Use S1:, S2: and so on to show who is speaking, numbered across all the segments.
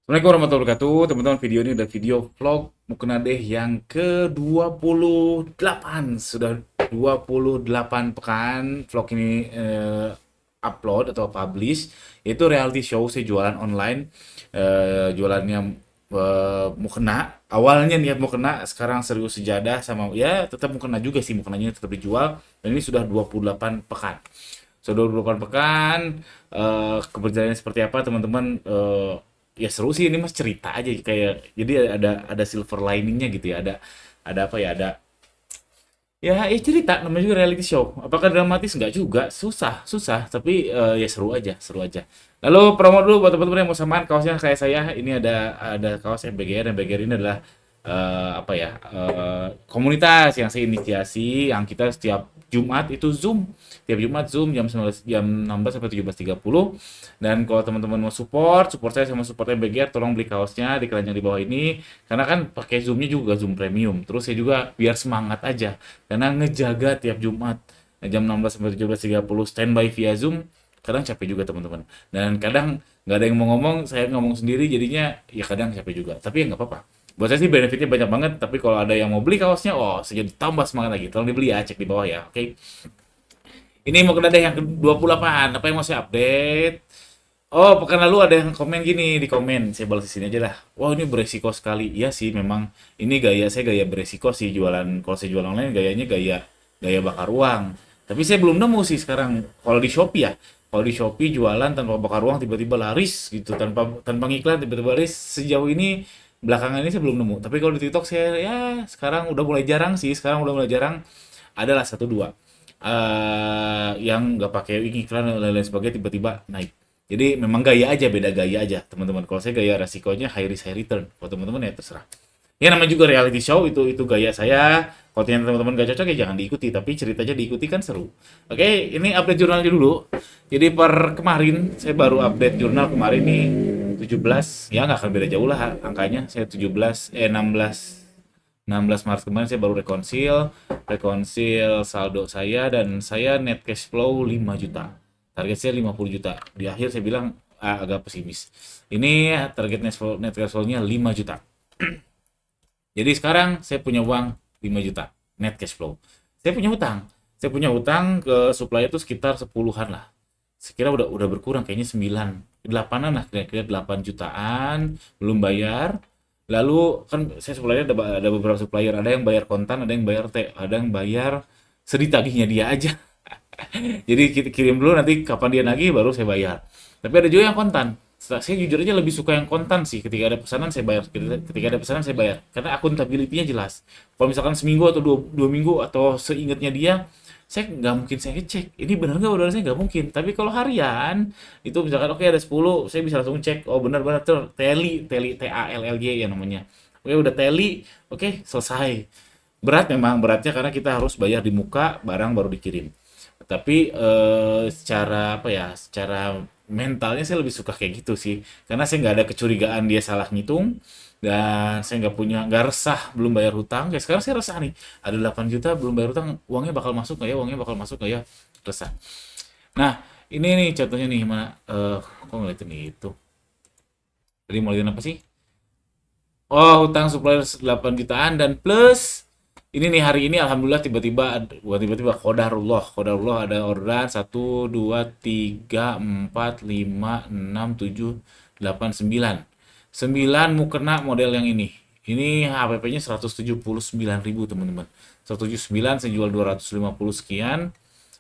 S1: Assalamualaikum warahmatullahi wabarakatuh, teman-teman. Video ini adalah video vlog Muknadeh yang ke-28. Sudah 28 pekan vlog ini upload atau publish. Itu reality show saya jualan online. Jualannya mukena. Awalnya niat mukena, sekarang serius sejadah sama ya tetap mukena juga sih, mukenanya tetap dijual. Dan ini sudah 28 pekan. Sudah 28 pekan, keberjalanan seperti apa teman-teman? Ya seru sih, ini mas cerita aja kayak, jadi ada silver liningnya gitu ya, ada apa ya, ada ya cerita, namanya juga reality show. Apakah dramatis? Nggak juga, susah susah, tapi ya seru aja, seru aja. Lalu promo dulu buat teman-teman yang mau samaan kaosnya kayak saya. Ini ada kaos MBGR. MBGR ini adalah apa ya, komunitas yang saya inisiasi, yang kita setiap Jumat itu Zoom. Tiap Jumat Zoom jam 19, jam 16 sampai 17.30. Dan kalau teman-teman mau support saya sama support MBGR, tolong beli kaosnya di keranjang di bawah ini. Karena kan pakai Zoomnya juga Zoom Premium. Terus saya juga biar semangat aja. Karena ngejaga tiap Jumat jam 16 sampai 17.30 standby via Zoom, kadang capek juga teman-teman. Dan kadang nggak ada yang mau ngomong, saya ngomong sendiri, jadinya ya kadang capek juga. Tapi ya nggak apa-apa. Buat saya sih benefitnya banyak banget, tapi kalau ada yang mau beli kaosnya, oh saya jadi tambah semangat lagi. Tolong dibeli ya, cek di bawah ya, oke? Ini mau ke yang ke-28, apa yang mau saya update? Oh, pekan lalu ada yang komen gini di komen, saya balas di sini aja lah. Wah, ini beresiko sekali. Iya sih, memang ini gaya saya, gaya beresiko sih jualan. Kalau saya jualan online gayanya gaya gaya bakar uang. Tapi saya belum nemu sih sekarang. Kalau di Shopee ya, kalau di Shopee jualan tanpa bakar uang tiba-tiba laris gitu, tanpa tanpa ngiklan tiba-tiba laris. Sejauh ini belakangan ini saya belum nemu. Tapi kalau di TikTok saya ya sekarang udah mulai jarang sih. Sekarang udah mulai jarang. Adalah satu dua yang nggak pakai iklan dan lain-lain sebagainya tiba-tiba naik. Jadi memang gaya aja, beda gaya aja teman-teman. Kalau saya gaya resikonya high risk high return. Kalau teman-teman ya terserah. Ya namanya juga reality show, itu gaya saya. Kalau ternyata teman-teman gak cocok ya jangan diikuti, tapi ceritanya diikuti kan seru. Oke, ini update jurnalnya dulu. Jadi per kemarin saya baru update jurnal kemarin nih 17, ya nggak akan beda jauh lah angkanya. Saya 17 16 Maret kemarin saya baru rekonsil, saldo saya, dan saya net cash flow 5 juta. Target saya 50 juta. Di akhir saya bilang agak pesimis. Ini target net cash flow-nya 5 juta. Jadi sekarang saya punya uang 5 juta net cash flow. Saya punya hutang. Saya punya hutang ke supplier itu sekitar 10-an lah. Sekira udah berkurang kayaknya 9, 8-an lah, kira-kira 8 jutaan belum bayar. Lalu kan saya supplier ada beberapa supplier, ada yang bayar kontan, ada yang bayar ada yang bayar seditagihnya dia aja. Jadi kita kirim dulu, nanti kapan dia nagih baru saya bayar. Tapi ada juga yang kontan. Saya jujur aja lebih suka yang kontan sih. Ketika ada pesanan saya bayar. Ketika ada pesanan saya bayar. Karena akuntabilitasnya jelas. Kalau misalkan seminggu atau dua minggu atau seingatnya dia, saya nggak mungkin saya ngecek. Ini benar nggak benar, saya nggak mungkin. Tapi kalau harian, itu misalkan oke ada 10, saya bisa langsung cek. Oh benar-benar tuh tally, tally TALLY ya namanya. Oke udah tally, oke selesai. Berat memang, beratnya karena kita harus bayar di muka, barang baru dikirim. Tapi secara apa ya, secara mentalnya saya lebih suka kayak gitu sih. Karena saya nggak ada kecurigaan dia salah ngitung, dan saya nggak resah belum bayar hutang. Kayak sekarang saya resah nih, ada 8 juta belum bayar hutang, uangnya bakal masuk nggak ya? Uangnya bakal masuk nggak ya? Resah. Nah, ini nih contohnya nih, mana kok ngeliatin itu. Tadi mau lihat apa sih? Oh, hutang supplier 8 jutaan dan plus ini nih hari ini alhamdulillah tiba-tiba, bukan tiba-tiba, qadarullah ada orderan 1 2 3 4 5 6 7 8 9. 9 mukena model yang ini. Ini HPP-nya 179.000 teman-teman. 179 saya jual 250 sekian.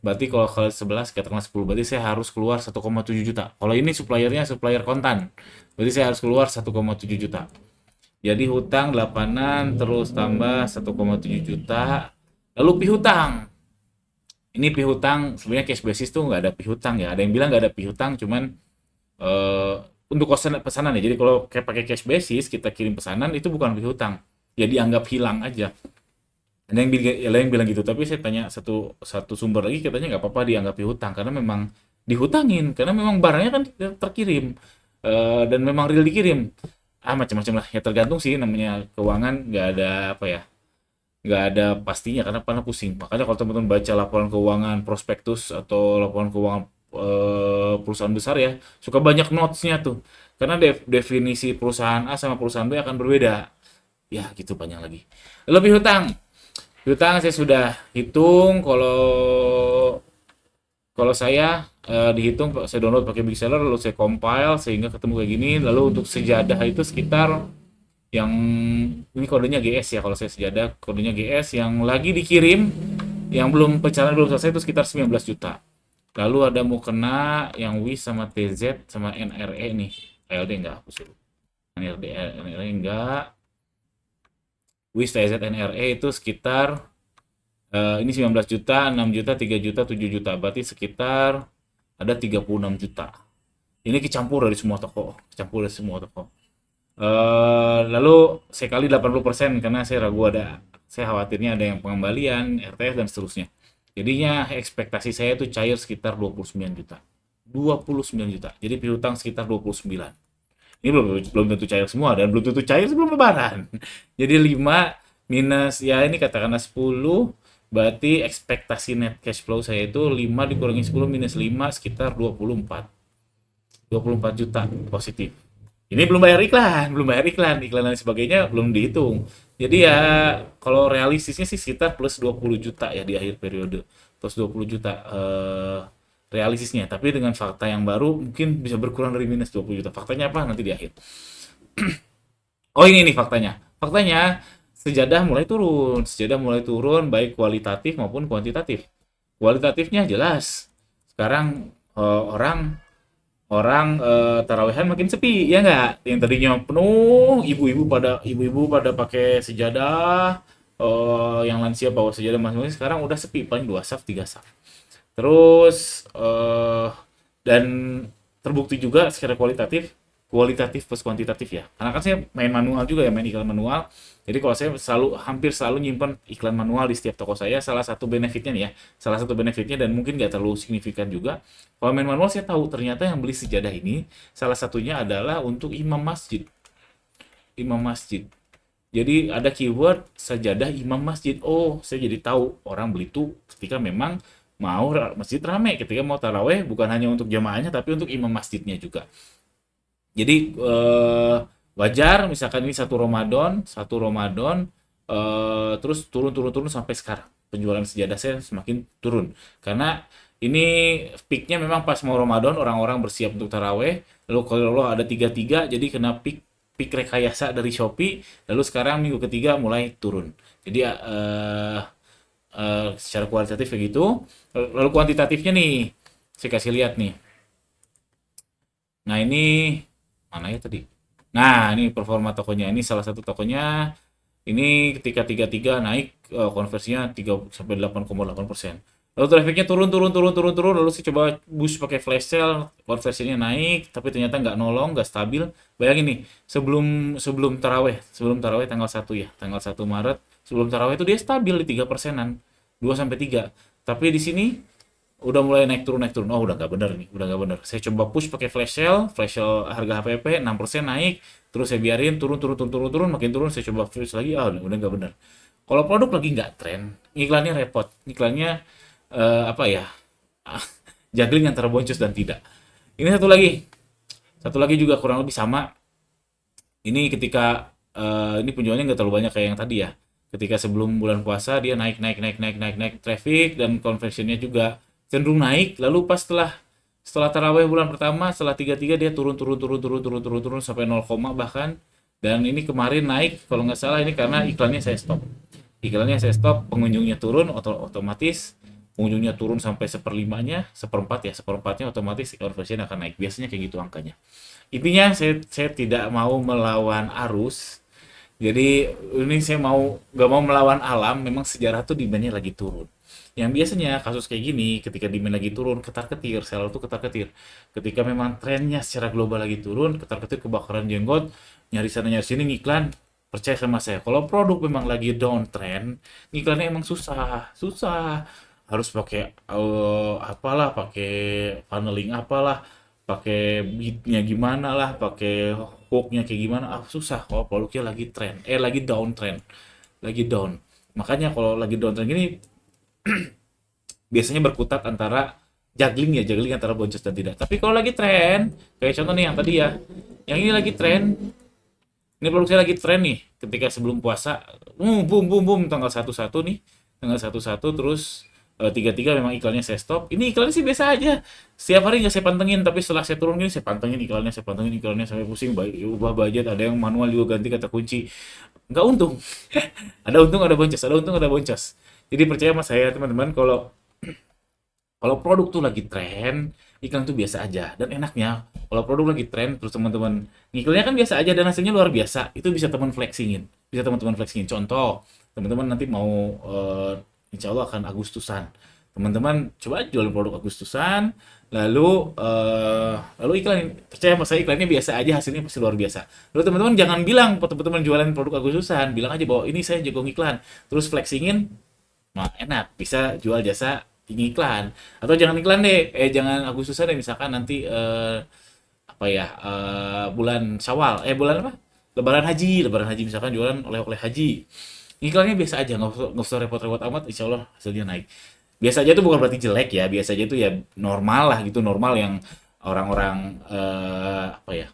S1: Berarti kalau ke 11 katakanlah 10, berarti saya harus keluar 1,7 juta. Kalau ini suppliernya supplier kontan. Berarti saya harus keluar 1,7 juta. Jadi hutang 8-an terus tambah 1,7 juta. Lalu pihutang. Ini pihutang sebenarnya cash basis tuh nggak ada pihutang ya. Ada yang bilang nggak ada pihutang, cuman eh, untuk kosan pesanan ya. Jadi kalau kayak pakai cash basis kita kirim pesanan itu bukan pihutang. Ya dianggap hilang aja. Ada yang bilang gitu, tapi saya tanya satu satu sumber lagi, katanya nggak apa-apa dianggap pihutang karena memang dihutangin, karena memang barangnya kan terkirim, dan memang real dikirim. Macam-macam lah ya, tergantung sih, namanya keuangan nggak ada apa ya, nggak ada pastinya karena pusing. Makanya kalau teman-teman baca laporan keuangan prospektus atau laporan keuangan perusahaan besar ya, suka banyak notes-nya tuh. Karena definisi perusahaan A sama perusahaan B akan berbeda. Ya, gitu panjang lagi. Lebih hutang. Hutang saya sudah hitung kalau kalau saya dihitung saya download pakai Big Seller lalu saya compile sehingga ketemu kayak gini. Lalu untuk sejadah itu sekitar yang ini kodenya GS ya, kalau saya sejadah kodenya GS yang lagi dikirim yang belum pencarian belum selesai itu sekitar 19 juta. Lalu ada mau kena yang WIS sama TZ sama NRE nih. LD enggak aku suruh. NRE enggak. WIS TZ NRE itu sekitar ini 19 juta, 6 juta, 3 juta, 7 juta. Berarti sekitar ada 36 juta. Ini kecampur dari semua toko, kecampur dari semua toko. Lalu saya kali 80% karena saya ragu saya khawatirnya ada yang pengembalian, RTS dan seterusnya. Jadinya ekspektasi saya itu cair sekitar 29 juta. 29 juta. Jadi piutang sekitar 29. Ini belum tentu cair semua dan belum tentu cair sebelum lebaran. Jadi 5 minus ya ini katakanlah 10 berarti ekspektasi net cash flow saya itu 5 dikurangi 10 minus 5 sekitar 24 juta positif. Ini belum bayar iklan dan sebagainya belum dihitung. Jadi ya kalau realistisnya sih sekitar plus 20 juta ya di akhir periode. Plus 20 juta realistisnya. Tapi dengan fakta yang baru mungkin bisa berkurang dari minus 20 juta. Faktanya apa? Nanti di akhir. Oh ini nih faktanya. Faktanya sejadah mulai turun. Sejadah mulai turun baik kualitatif maupun kuantitatif. Kualitatifnya jelas. Sekarang orang orang tarawehan makin sepi ya nggak yang tadinya penuh ibu-ibu pada pakai sejadah yang lansia bawa sejadah masing-masing sekarang udah sepi paling 2 saf 3 saf terus dan terbukti juga secara kualitatif plus kuantitatif ya karena kan saya main manual juga ya main iklan manual jadi kalau saya hampir selalu nyimpan iklan manual di setiap toko saya salah satu benefitnya nih ya salah satu benefitnya dan mungkin nggak terlalu signifikan juga kalau main manual saya tahu ternyata yang beli sejadah ini salah satunya adalah untuk imam masjid jadi ada keyword sejadah imam masjid oh saya jadi tahu orang beli itu ketika memang mau masjid ramai ketika mau taraweh bukan hanya untuk jamaahnya tapi untuk imam masjidnya juga jadi wajar misalkan ini satu Ramadan terus turun sampai sekarang penjualan sejadah saya semakin turun karena ini peaknya memang pas mau Ramadan orang-orang bersiap untuk taraweh lalu kalau ada tiga jadi kena peak rekayasa dari Shopee lalu sekarang minggu ketiga mulai turun jadi secara kualitatif kayak gitu lalu kuantitatifnya nih saya kasih lihat nih nah ini mana ya tadi? Nah, ini performa tokonya. Ini salah satu tokonya. Ini ketika 33 naik konversinya 3 sampai 8,8%. Lalu trafficnya turun. Lalu saya coba boost pakai flash sale, konversinya naik, tapi ternyata nggak nolong, nggak stabil. Bayangin nih, sebelum taraweh tanggal 1 ya, tanggal 1 Maret, sebelum taraweh itu dia stabil di 3%-an, 2 sampai 3. Tapi di sini udah mulai naik turun oh udah nggak bener nih udah nggak bener saya coba push pakai flash sale harga HPP 6% naik terus saya biarin turun makin turun saya coba push lagi udah nggak bener kalau produk lagi nggak tren iklannya repot iklannya apa ya juggling antara boncos dan tidak ini satu lagi juga kurang lebih sama ini ketika ini penjualnya nggak terlalu banyak kayak yang tadi ya ketika sebelum bulan puasa dia naik traffic dan conversionnya juga cenderung naik lalu pas setelah taraweh bulan pertama setelah 33 dia turun sampai 0, bahkan dan ini kemarin naik kalau nggak salah ini karena iklannya saya stop pengunjungnya turun otomatis pengunjungnya turun sampai seperempatnya otomatis conversion akan naik biasanya kayak gitu angkanya intinya saya tidak mau melawan arus jadi ini saya nggak mau melawan alam memang sejarah tuh demandnya lagi turun yang biasanya kasus kayak gini ketika demand lagi turun ketar-ketir seller tuh ketar-ketir ketika memang trennya secara global lagi turun ketar-ketir kebakaran jenggot nyari sana nyari sini ngiklan percaya sama saya kalau produk memang lagi downtrend ngiklannya emang susah harus pakai apalah pakai funneling apalah pakai beatnya gimana lah pakai hooknya kayak gimana susah kalau produknya lagi downtrend lagi down makanya kalau lagi downtrend gini biasanya berkutat antara juggling antara boncos dan tidak. Tapi kalau lagi tren, kayak contoh nih yang tadi ya, yang ini lagi tren, ini produk saya lagi tren nih, ketika sebelum puasa, boom boom boom tanggal 1.1 nih, tanggal 1.1 terus 3.3 memang iklannya saya stop. Ini iklannya sih biasa aja. Setiap hari nggak saya pantengin, tapi setelah saya turun gini saya pantengin iklannya sampai pusing, ubah budget, ada yang manual juga ganti kata kunci. Nggak untung. Ada untung, ada boncos, ada untung, ada boncos. Jadi percaya sama saya teman-teman, kalau kalau produk tuh lagi tren, iklan tuh biasa aja. Dan enaknya, kalau produk lagi tren, terus teman-teman ngiklannya kan biasa aja dan hasilnya luar biasa, itu bisa teman flexingin. Bisa teman-teman flexingin. Contoh, teman-teman nanti mau, insya Allah akan Agustusan. Teman-teman coba jual produk Agustusan, lalu iklan, percaya sama saya iklannya biasa aja, hasilnya pasti luar biasa. Lalu teman-teman jangan bilang, teman-teman jualan produk Agustusan, bilang aja bahwa ini saya jago iklan, terus flexingin. Nah, enak, bisa jual jasa iklan. Atau jangan iklan deh, jangan Agustusan deh, misalkan nanti apa ya, bulan Syawal, bulan apa? Lebaran haji misalkan jualan oleh-oleh haji. Iklannya biasa aja, nggak usah repot-repot amat, insya Allah hasilnya naik. Biasa aja itu bukan berarti jelek ya, biasa aja itu ya normal lah gitu, normal yang orang-orang apa ya,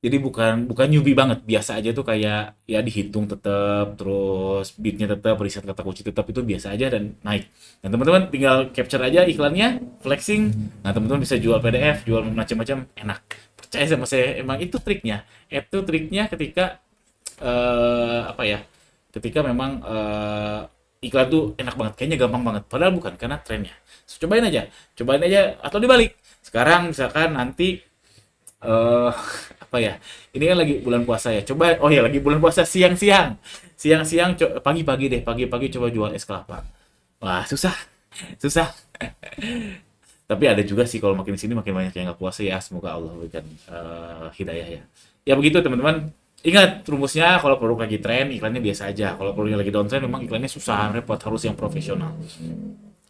S1: jadi bukan bukan newbie banget, biasa aja tuh kayak ya dihitung tetap, terus beatnya tetap, riset kata kunci tetap, itu biasa aja dan naik. Dan teman-teman tinggal capture aja iklannya, flexing. Nah teman-teman bisa jual PDF, jual macam-macam, enak. Percaya sama saya, emang itu triknya. Itu triknya ketika apa ya? Ketika memang iklan tuh enak banget, kayaknya gampang banget. Padahal bukan karena trennya. So, cobain aja atau dibalik. Sekarang misalkan nanti eh apa ya? Ini kan lagi bulan puasa ya. Coba, oh ya lagi bulan puasa, siang-siang. Siang-siang, pagi-pagi deh, pagi-pagi coba jual es kelapa. Wah, susah. Susah. Tapi ada juga sih kalau makin sini makin banyak yang nggak puasa ya. Semoga Allah berikan hidayah ya. Ya begitu teman-teman. Ingat rumusnya, kalau produk lagi tren iklannya biasa aja. Kalau produknya lagi downtrend memang iklannya susah, repot, harus yang profesional.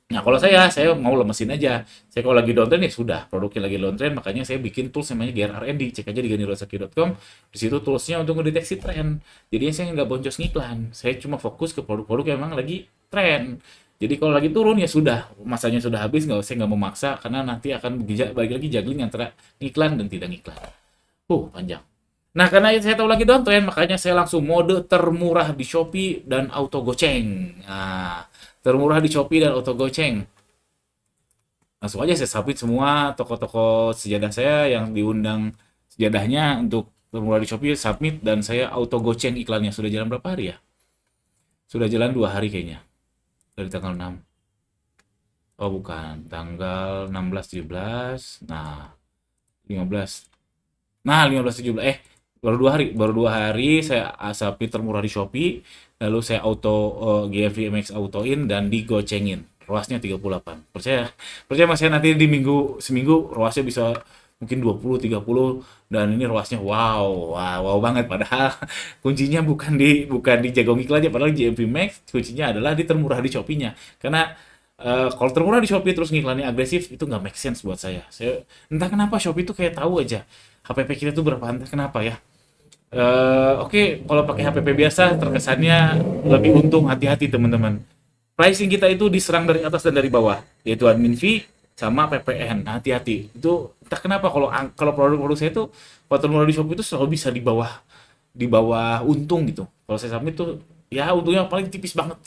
S1: Nah, kalau saya mau lemesin aja. Saya kalau lagi downtrend ya sudah, produknya lagi downtrend, makanya saya bikin tools namanya GRRND. Cek aja di ganirosaki.com. Di situ toolsnya untuk mendeteksi tren. Jadinya saya nggak boncos ngiklan. Saya cuma fokus ke produk-produk yang memang lagi tren. Jadi kalau lagi turun ya sudah, masanya sudah habis, saya nggak mau maksa karena nanti akan balik lagi juggling antara ngiklan dan tidak ngiklan. Panjang. Nah, karena saya tahu lagi downtrend, makanya saya langsung mode termurah di Shopee dan auto goceng. Nah, termurah di Shopee dan auto goceng. Langsung aja saya submit semua toko-toko sejadah saya yang diundang sejadahnya untuk termurah di Shopee, submit dan saya auto goceng iklannya. Sudah jalan berapa hari ya? Sudah jalan 2 hari kayaknya. Dari tanggal 6. Oh bukan, tanggal 16 17. Nah, 15. Nah, 15 17. Baru dua hari saya submit termurah di Shopee, lalu saya auto GFVMX autoin dan digocengin. Ruasnya 38. Percaya, percaya Mas, saya nanti di seminggu ruasnya bisa mungkin 20 30, dan ini ruasnya wow, wow, wow banget, padahal kuncinya bukan di Jagong iklannya, padahal GFV Max kuncinya adalah di termurah di Shopee-nya. Karena kalau termurah di Shopee terus ngiklannya agresif, itu nggak make sense buat saya. Entah kenapa Shopee itu kayak tahu aja HPP kita tuh berapa, entah kenapa ya. Oke, kalau pakai HPP biasa terkesannya lebih untung, hati-hati teman-teman. Pricing kita itu diserang dari atas dan dari bawah, yaitu admin fee sama PPN. Hati-hati. Itu entah kenapa kalau kalau produk-produk saya itu kalau termurah di Shopee itu selalu bisa di bawah untung gitu. Kalau saya submit tuh ya untungnya paling tipis banget,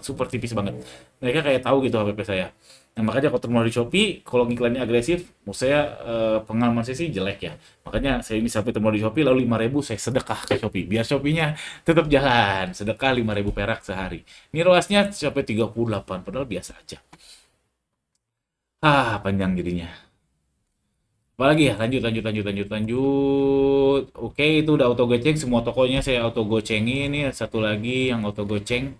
S1: super tipis banget. Mereka kayak tahu gitu HPP saya. Nah, makanya kalau termurah di Shopee, kalau ngiklannya agresif, menurut saya pengalaman saya sih jelek ya. Makanya saya ini sampai termurah di Shopee, lalu 5.000 saya sedekah ke Shopee. Biar Shopee-nya tetap jalan. Sedekah 5.000 perak sehari. Ini ruasnya sampai 38, padahal biasa aja. Panjang jadinya. Apalagi ya, lanjut. Oke, itu udah auto goceng, semua tokonya saya auto gocengin. Ini satu lagi yang auto goceng.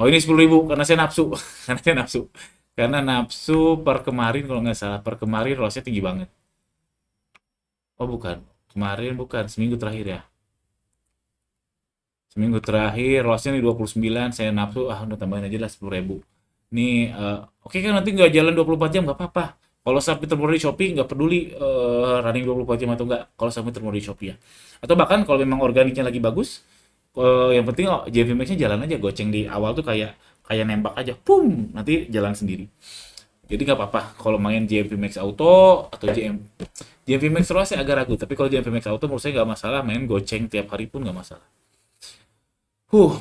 S1: Oh, ini 10.000 karena saya nafsu. Karena saya nafsu. Karena nafsu per kemarin, kalau nggak salah, per kemarin lossnya tinggi banget. Oh bukan, kemarin bukan, seminggu terakhir ya. Seminggu terakhir lossnya nih 29, saya nafsu, udah tambahin aja lah 10.000. Ini oke kan, nanti nggak jalan 24 jam nggak apa-apa. Kalau sampai termurah di Shopee nggak peduli running 24 jam atau nggak, kalau sampai termurah di Shopee ya. Atau bahkan kalau memang organiknya lagi bagus, yang penting JV Max-nya jalan aja, goceng di awal tuh kayak kayak nembak aja, pum, nanti jalan sendiri. Jadi nggak apa-apa kalau main JMP Max Auto atau JMP Max Pro saya agak ragu, tapi kalau JMP Max Auto menurut saya nggak masalah, main goceng tiap hari pun nggak masalah.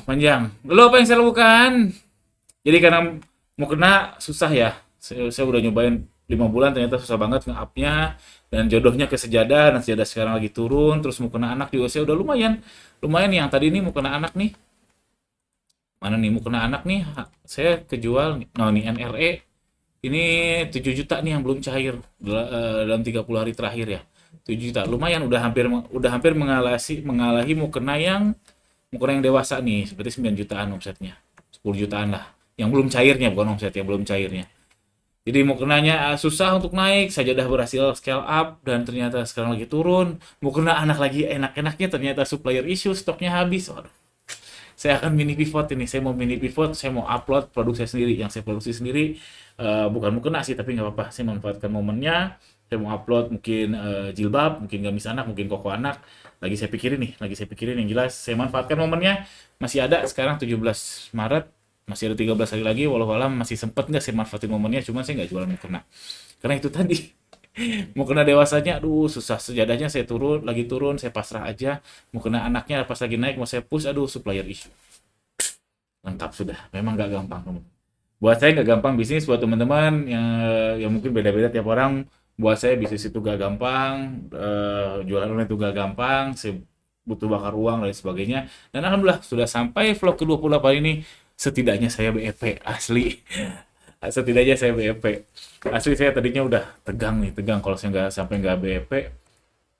S1: Panjang. Lalu apa yang saya lakukan? Jadi karena mau kena susah ya. Saya udah nyobain 5 bulan ternyata susah banget nge-up-nya, dan jodohnya ke sejadah, dan sejadah sekarang lagi turun, terus mau kena anak juga saya udah lumayan. Lumayan yang tadi ini mau kena anak nih. Mana nih mau kena anak nih? Saya kejual nih. Nah, nih NRE ini 7 juta nih yang belum cair dalam 30 hari terakhir ya. 7 juta. Lumayan udah hampir mengalahi mau kena yang dewasa nih, seperti 9 jutaan omsetnya. 10 jutaan lah. Yang belum cairnya, bukan omset, yang belum cairnya. Jadi mau kenanya susah untuk naik, saja udah berhasil scale up dan ternyata sekarang lagi turun. Mau kena anak lagi enak-enaknya ternyata supplier issue, stoknya habis. Waduh, saya akan mini pivot ini. Saya mau mini pivot, saya mau upload produk saya sendiri, yang saya produksi sendiri. Bukan mau kena sih, tapi nggak apa-apa. Saya manfaatkan momennya. Saya mau upload mungkin jilbab, mungkin gamis anak, mungkin koko anak. Lagi saya pikirin yang jelas. Saya manfaatkan momennya. Masih ada sekarang 17 Maret. Masih ada 13 hari lagi, walau alam masih sempet nggak saya manfaatin momennya, cuman saya nggak jualan mau kena. Karena itu tadi, mau kena dewasanya, aduh susah. Sejadahnya saya lagi turun, saya pasrah aja. Mau kena anaknya pas lagi naik, mau saya push, aduh supplier issue. Lengkap sudah, memang nggak gampang. Buat saya nggak gampang bisnis, buat teman-teman yang mungkin beda-beda tiap orang. Buat saya bisnis itu gak gampang, jualan online itu gak gampang, saya butuh bakar uang dan sebagainya. Dan alhamdulillah sudah sampai vlog ke-28 ini, setidaknya saya BEP asli. Setidaknya saya BEP. Asli saya tadinya udah tegang nih, tegang kalau saya nggak sampai nggak BEP.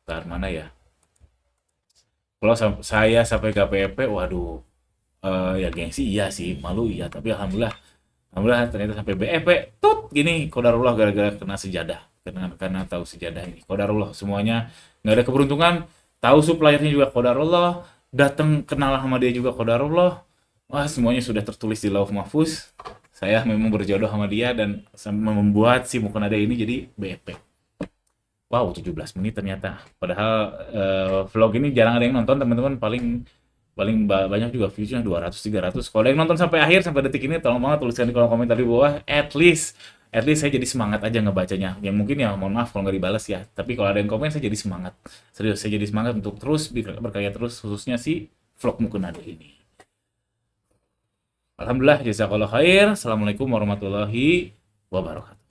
S1: Ntar mana ya? Kalau saya sampai nggak BEP, waduh, ya gengsi iya sih, malu iya, tapi alhamdulillah ternyata sampai BEP tut gini, kodarullah gara-gara kena sejadah, karena tahu sejadah ini kodarullah semuanya, nggak ada keberuntungan, tahu suppliernya juga kodarullah, datang kenal sama dia juga kodarullah. Wah, semuanya sudah tertulis di lauh mahfuz. Saya memang berjodoh sama dia dan membuat si Mukonada ini jadi BEP. Wow, 17 menit ternyata. Padahal vlog ini jarang ada yang nonton, teman-teman. Paling paling banyak juga views-nya 200 300. Kalau ada yang nonton sampai akhir sampai detik ini, tolong banget tuliskan di kolom komentar di bawah. At least saya jadi semangat aja ngebacanya. Yang mungkin ya mohon maaf kalau nggak dibalas ya. Tapi kalau ada yang komen saya jadi semangat. Serius, saya jadi semangat untuk terus berkarya terus, khususnya si vlog Mukonada ini. Alhamdulillah, jazakallah khair. Assalamualaikum warahmatullahi wabarakatuh.